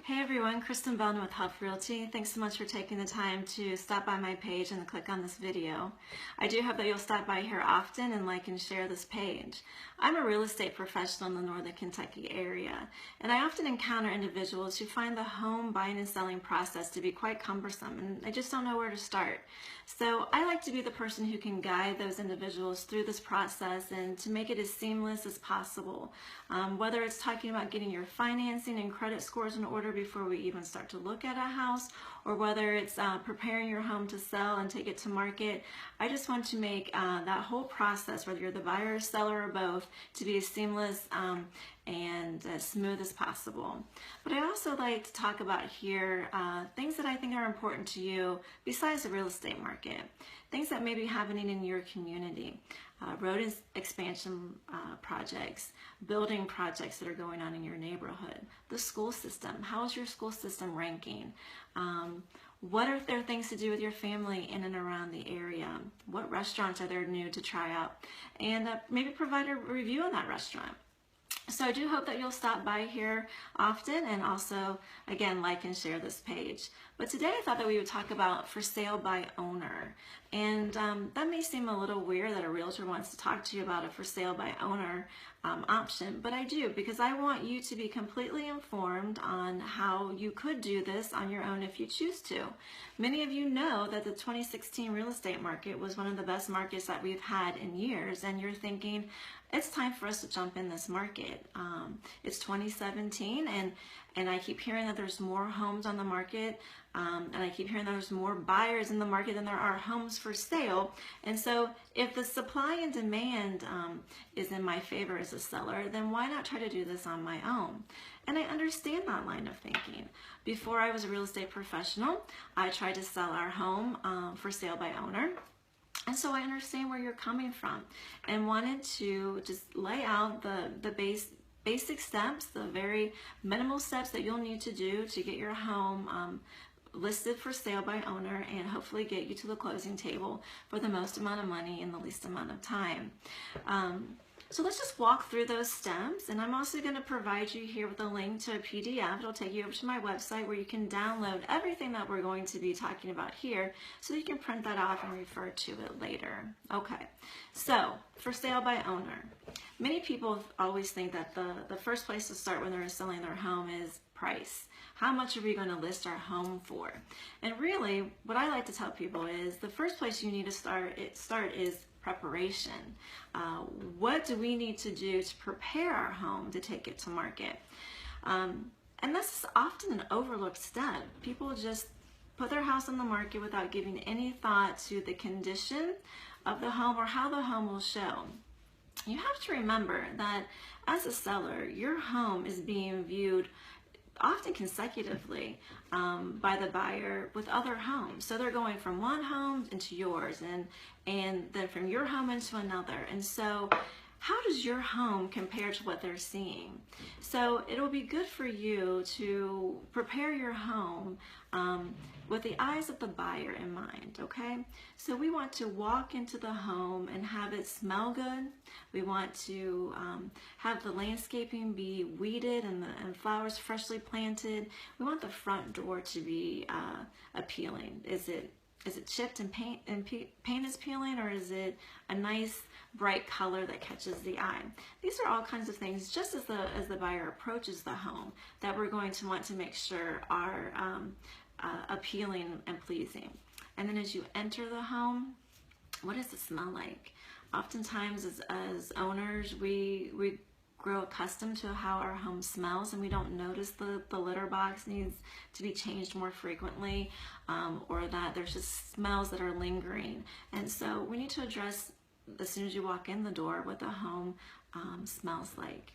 Hey everyone, Christon Belden with Huff Realty. Thanks so much for taking the time to stop by my page and click on this video. I do hope that you'll stop by here often and like and share this page. I'm a real estate professional in the Northern Kentucky area, and I often encounter individuals who find the home buying and selling process to be quite cumbersome, and they just don't know where to start. So I like to be the person who can guide those individuals through this process and to make it as seamless as possible. Whether it's talking about getting your financing and credit scores in order before we even start to look at a house, or whether it's preparing your home to sell and take it to market. I just want to make that whole process, whether you're the buyer or seller or both, to be as seamless and as smooth as possible. But I also like to talk about here things that I think are important to you besides the real estate market, things that may be happening in your community. Road expansion projects, building projects that are going on in your neighborhood, the school system. How is your school system ranking? What are there things to do with your family in and around the area? What restaurants are there new to try out? And maybe provide a review on that restaurant. So I do hope that you'll stop by here often and also, again, like and share this page. But today I thought that we would talk about for sale by owner. And that may seem a little weird that a realtor wants to talk to you about a for sale by owner option, but I do, because I want you to be completely informed on how you could do this on your own if you choose to. Many of you know that the 2016 real estate market was one of the best markets that we've had in years, and you're thinking, it's time for us to jump in this market. It's 2017, and I keep hearing that there's more homes on the market, and I keep hearing that there's more buyers in the market than there are homes for sale. And so if the supply and demand is in my favor as a seller, then why not try to do this on my own? And I understand that line of thinking. Before I was a real estate professional, I tried to sell our home for sale by owner. And so I understand where you're coming from and wanted to just lay out the basic steps, the very minimal steps that you'll need to do to get your home listed for sale by owner and hopefully get you to the closing table for the most amount of money in the least amount of time. So let's just walk through those steps, and I'm also going to provide you here with a link to a PDF. It'll take you over to my website where you can download everything that we're going to be talking about here so you can print that off and refer to it later. Okay, so for sale by owner. Many people always think that the first place to start when they're selling their home is price. How much are we going to list our home for? And really, what I like to tell people is the first place you need to start is preparation. What do we need to do to prepare our home to take it to market? And this is often an overlooked step. People just put their house on the market without giving any thought to the condition of the home or how the home will show. You have to remember that as a seller, your home is being viewed often consecutively by the buyer with other homes. So they're going from one home into yours and then from your home into another. And so how does your home compare to what they're seeing? So it'll be good for you to prepare your home with the eyes of the buyer in mind, okay? So we want to walk into the home and have it smell good. We want to have the landscaping be weeded and flowers freshly planted. We want the front door to be appealing. Is it chipped and paint is peeling, or is it a nice bright color that catches the eye? These are all kinds of things, just as the buyer approaches the home, that we're going to want to make sure are appealing and pleasing. And then as you enter the home, what does it smell like? Oftentimes as owners, we grow accustomed to how our home smells, and we don't notice the litter box needs to be changed more frequently, or that there's just smells that are lingering. And so we need to address, as soon as you walk in the door, what the home smells like.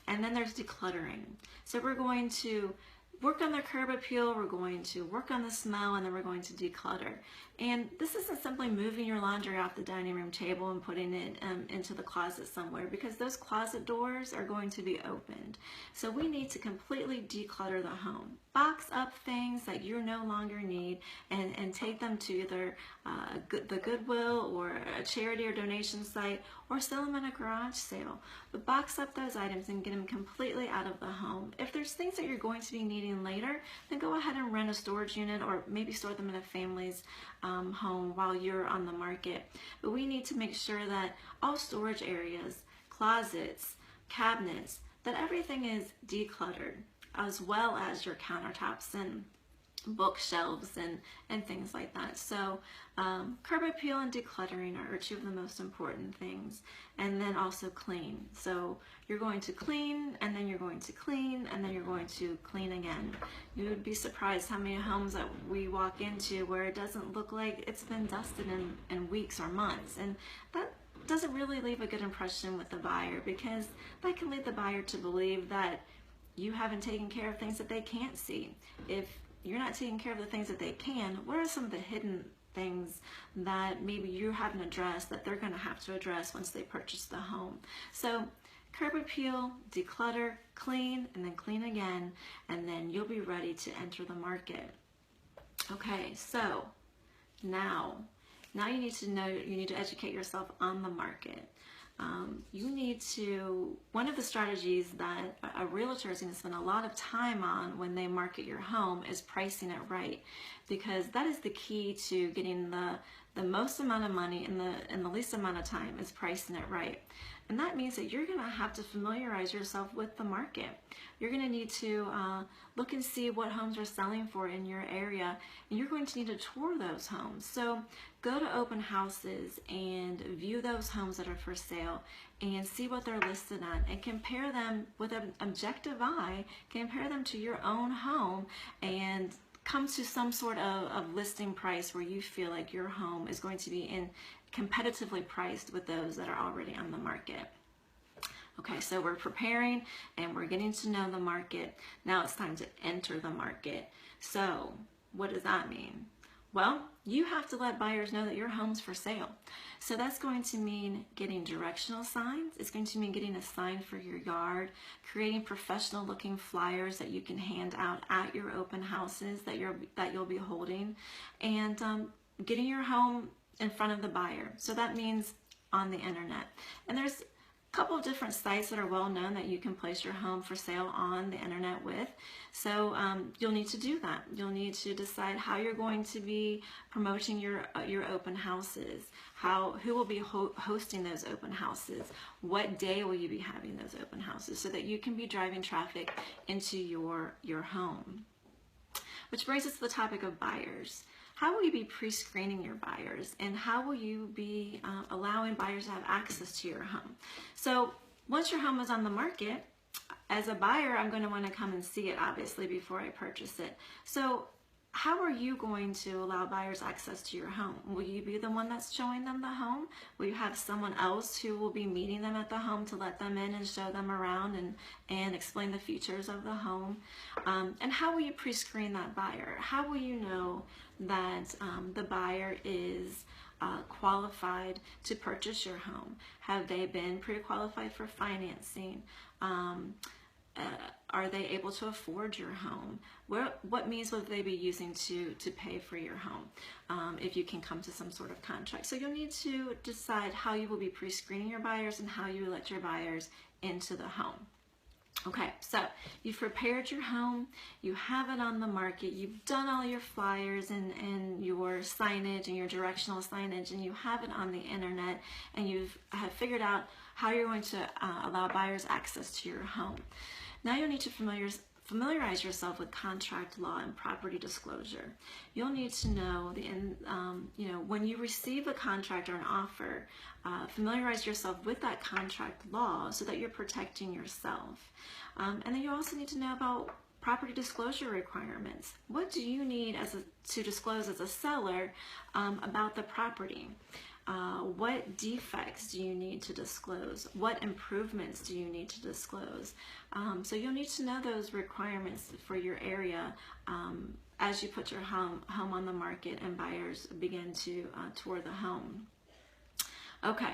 And then there's decluttering. So we're going to work on the curb appeal, we're going to work on the smell, and then we're going to declutter. And this isn't simply moving your laundry off the dining room table and putting it into the closet somewhere, because those closet doors are going to be opened. So we need to completely declutter the home. Box up things that you no longer need and take them to either the Goodwill or a charity or donation site, or sell them in a garage sale. But box up those items and get them completely out of the home. If there's things that you're going to be needing moving later, then go ahead and rent a storage unit or maybe store them in a family's home while you're on the market. But we need to make sure that all storage areas, closets, cabinets, that everything is decluttered, as well as your countertops and bookshelves and things like that. So curb appeal and decluttering are two of the most important things. And then also clean. So you're going to clean, and then you're going to clean, and then you're going to clean again. You would be surprised how many homes that we walk into where it doesn't look like it's been dusted in weeks or months. And that doesn't really leave a good impression with the buyer, because that can lead the buyer to believe that you haven't taken care of things that they can't see. If you're not taking care of the things that they can, what are some of the hidden things that maybe you haven't addressed that they're going to have to address once they purchase the home? So curb appeal, declutter, clean, and then clean again, and then you'll be ready to enter the market. Okay, so now you need to know, you need to educate yourself on the market. One of the strategies that a realtor is going to spend a lot of time on when they market your home is pricing it right, because that is the key to getting the most amount of money in the least amount of time, is pricing it right. And that means that you're going to have to familiarize yourself with the market. You're going to need to look and see what homes are selling for in your area, and you're going to need to tour those homes. So go to open houses and view those homes that are for sale and see what they're listed at, and compare them with an objective eye, compare them to your own home, and come to some sort of listing price where you feel like your home is going to be competitively priced with those that are already on the market. Okay, so we're preparing and we're getting to know the market. Now it's time to enter the market. So what does that mean? Well, you have to let buyers know that your home's for sale. So that's going to mean getting directional signs. It's going to mean getting a sign for your yard, creating professional looking flyers that you can hand out at your open houses that you'll be holding, and getting your home in front of the buyer. So that means on the internet. And there's a couple of different sites that are well known that you can place your home for sale on the internet with. So you'll need to do that. You'll need to decide how you're going to be promoting your open houses, who will be hosting those open houses, what day will you be having those open houses, so that you can be driving traffic into your home. Which brings us to the topic of buyers. How will you be pre-screening your buyers, and how will you be allowing buyers to have access to your home? So once your home is on the market, as a buyer, I'm going to want to come and see it, obviously, before I purchase it. So how are you going to allow buyers access to your home? Will you be the one that's showing them the home? Will you have someone else who will be meeting them at the home to let them in and show them around and explain the features of the home? And how will you pre-screen that buyer? How will you know that the buyer is qualified to purchase your home? Have they been pre-qualified for financing? Are they able to afford your home? What means will they be using to pay for your home if you can come to some sort of contract? So you'll need to decide how you will be pre-screening your buyers and how you will let your buyers into the home. Okay, so you've prepared your home, you have it on the market, you've done all your flyers and your signage and your directional signage, and you have it on the internet, and you have figured out how you're going to allow buyers access to your home. Now you'll need to familiarize yourself with contract law and property disclosure. You'll need to know when you receive a contract or an offer, familiarize yourself with that contract law so that you're protecting yourself. And then you also need to know about property disclosure requirements. What do you need to disclose as a seller about the property? What defects do you need to disclose? What improvements do you need to disclose? So you'll need to know those requirements for your area as you put your home on the market and buyers begin to tour the home. Okay,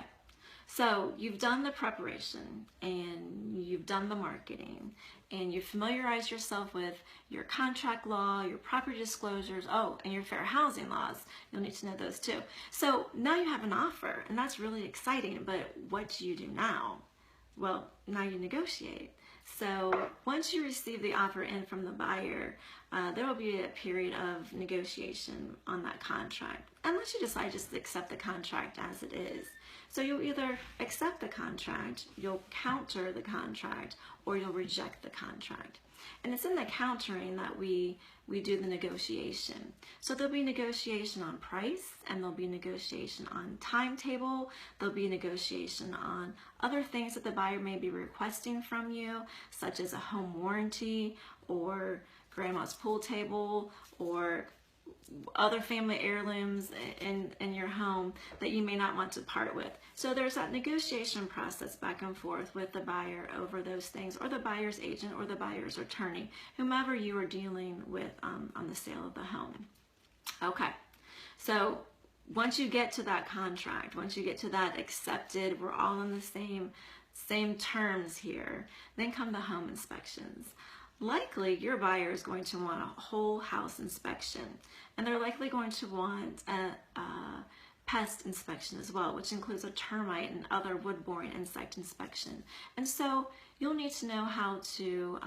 so you've done the preparation and you've done the marketing and you've familiarized yourself with your contract law, your property disclosures, and your fair housing laws. You'll need to know those too. So now you have an offer, and that's really exciting, but what do you do now? Well, now you negotiate. So once you receive the offer in from the buyer, there will be a period of negotiation on that contract, unless you decide just to accept the contract as it is. So you'll either accept the contract, you'll counter the contract, or you'll reject the contract. And it's in the countering that we do the negotiation. So there'll be negotiation on price, and there'll be negotiation on timetable, there'll be negotiation on other things that the buyer may be requesting from you, such as a home warranty, or grandma's pool table, or other family heirlooms in your home that you may not want to part with. So there's that negotiation process back and forth with the buyer over those things, or the buyer's agent or the buyer's attorney, whomever you are dealing with on the sale of the home. Okay, so once you get to that contract, once you get to that accepted, we're all on the same terms here, then come the home inspections. Likely your buyer is going to want a whole house inspection, and they're likely going to want a pest inspection as well, which includes a termite and other wood-boring insect inspection. And so you'll need to know how to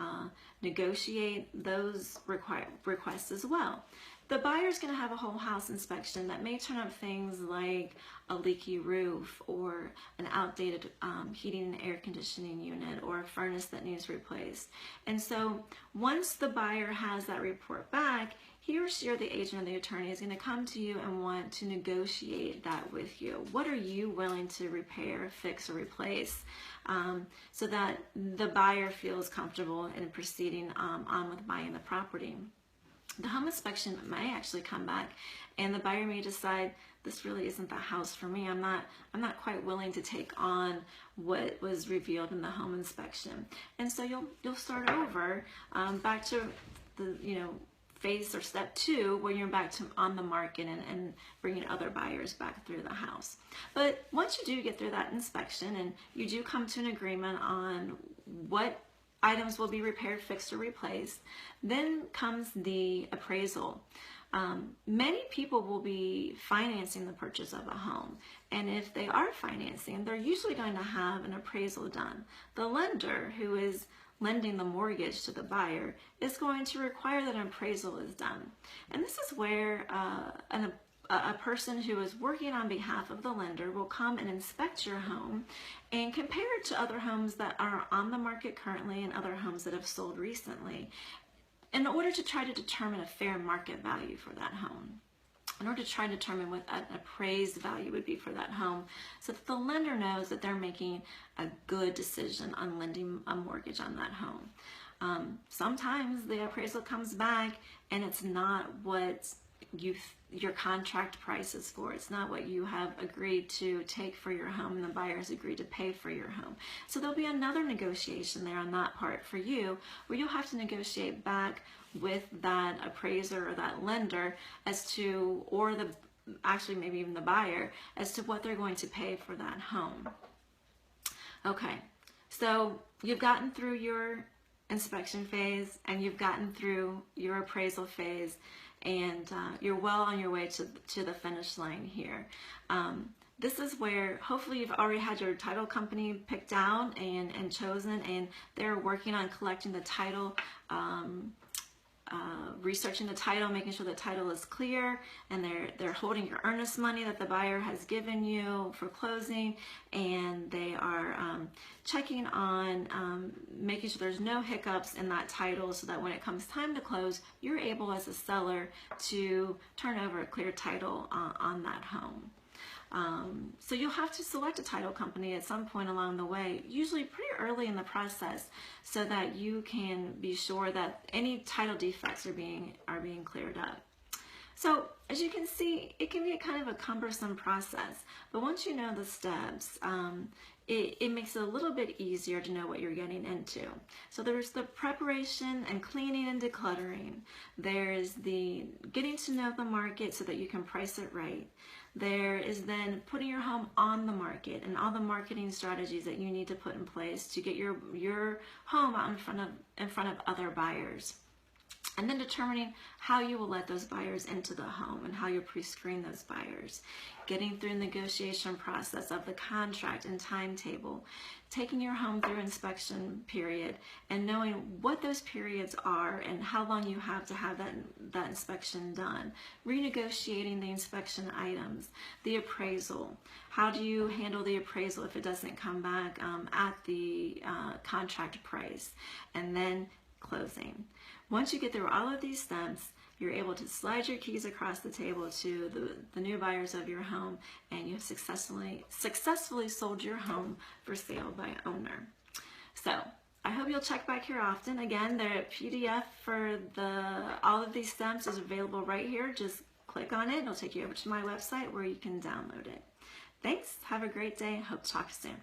negotiate those requests as well. The buyer's going to have a whole house inspection that may turn up things like a leaky roof, or an outdated heating and air conditioning unit, or a furnace that needs replaced. And so once the buyer has that report back, he or she, or the agent or the attorney, is going to come to you and want to negotiate that with you. What are you willing to repair, fix, or replace, so that the buyer feels comfortable in proceeding on with buying the property? The home inspection may actually come back, and the buyer may decide, this really isn't the house for me. I'm not quite willing to take on what was revealed in the home inspection. And so you'll start over back to the phase or step 2, where you're back to on the market and bringing other buyers back through the house. But once you do get through that inspection and you do come to an agreement on what items will be repaired, fixed, or replaced, then comes the appraisal. Many people will be financing the purchase of a home, and if they are financing, they're usually going to have an appraisal done. The lender, who is lending the mortgage to the buyer, is going to require that an appraisal is done. And this is where a person who is working on behalf of the lender will come and inspect your home and compare it to other homes that are on the market currently and other homes that have sold recently, in order to try to determine a fair market value for that home, in order to try to determine what an appraised value would be for that home, so that the lender knows that they're making a good decision on lending a mortgage on that home. Sometimes the appraisal comes back and it's not what your contract price is for. It's not what you have agreed to take for your home and the buyer's agreed to pay for your home. So there'll be another negotiation there on that part for you, where you'll have to negotiate back with that appraiser or that lender as to, or actually maybe even the buyer, as to what they're going to pay for that home. Okay, so you've gotten through your inspection phase and you've gotten through your appraisal phase, and you're well on your way to the finish line here. This is where hopefully you've already had your title company picked out and chosen, and they're working on collecting the title, researching the title, making sure the title is clear, and they're holding your earnest money that the buyer has given you for closing, and they are checking on making sure there's no hiccups in that title, so that when it comes time to close, you're able as a seller to turn over a clear title on that home. So you'll have to select a title company at some point along the way, usually pretty early in the process, so that you can be sure that any title defects are being cleared up. So as you can see, it can be kind of a cumbersome process, but once you know the steps, it makes it a little bit easier to know what you're getting into. So there's the preparation and cleaning and decluttering. There's the getting to know the market so that you can price it right. There is then putting your home on the market and all the marketing strategies that you need to put in place to get your home out in front of other buyers. And then determining how you will let those buyers into the home and how you pre-screen those buyers. Getting through the negotiation process of the contract and timetable. Taking your home through inspection period and knowing what those periods are and how long you have to have that inspection done. Renegotiating the inspection items. The appraisal. How do you handle the appraisal if it doesn't come back at the contract price? And then closing. Once you get through all of these steps, you're able to slide your keys across the table to the new buyers of your home, and you've successfully sold your home for sale by owner. So I hope you'll check back here often. Again, the PDF for all of these steps is available right here. Just click on it. It'll take you over to my website where you can download it. Thanks. Have a great day. Hope to talk soon.